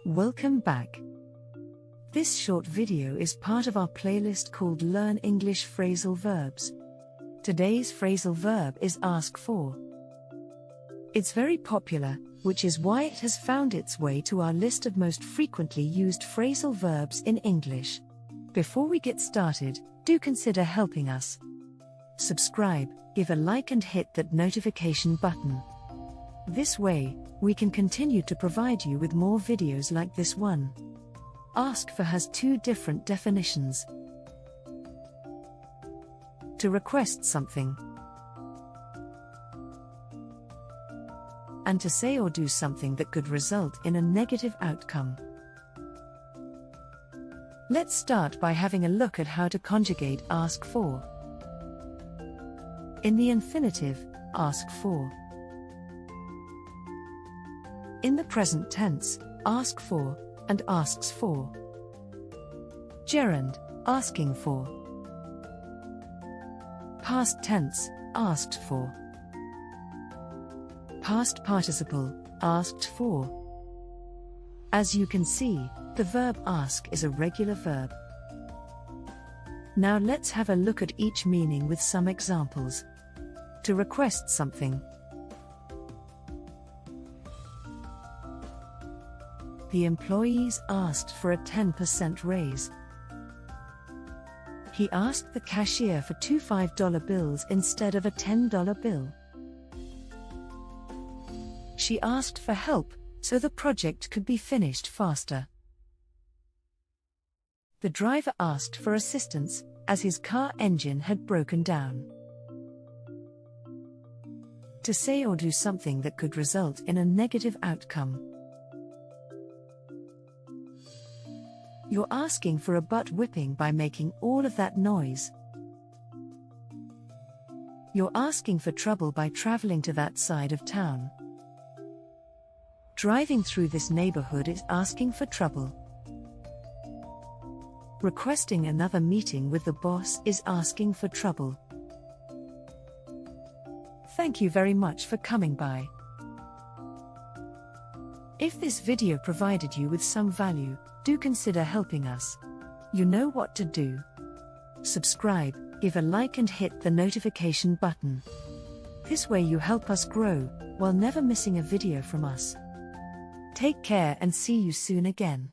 Welcome back. This short video is part of our playlist called Learn English Phrasal Verbs. Today's phrasal verb is ask for. It's very popular, which is why it has found its way to our list of most frequently used phrasal verbs in English. Before we get started, do consider helping us. Subscribe, give a like and hit that notification button. This way, we can continue to provide you with more videos like this one. Ask for has two different definitions. To request something, and to say or do something that could result in a negative outcome. Let's start by having a look at how to conjugate ask for. In the infinitive, ask for. In the present tense, ask for, and asks for. Gerund, asking for. Past tense, asked for. Past participle, asked for. As you can see, the verb ask is a regular verb. Now let's have a look at each meaning with some examples. To request something. The employees asked for a 10% raise. He asked the cashier for two $5 bills instead of a $10 bill. She asked for help, so the project could be finished faster. The driver asked for assistance, as his car engine had broken down. To say or do something that could result in a negative outcome. You're asking for a butt whipping by making all of that noise. You're asking for trouble by traveling to that side of town. Driving through this neighborhood is asking for trouble. Requesting another meeting with the boss is asking for trouble. Thank you very much for coming by. If this video provided you with some value, do consider helping us. You know what to do. Subscribe, give a like and hit the notification button. This way you help us grow, while never missing a video from us. Take care and see you soon again.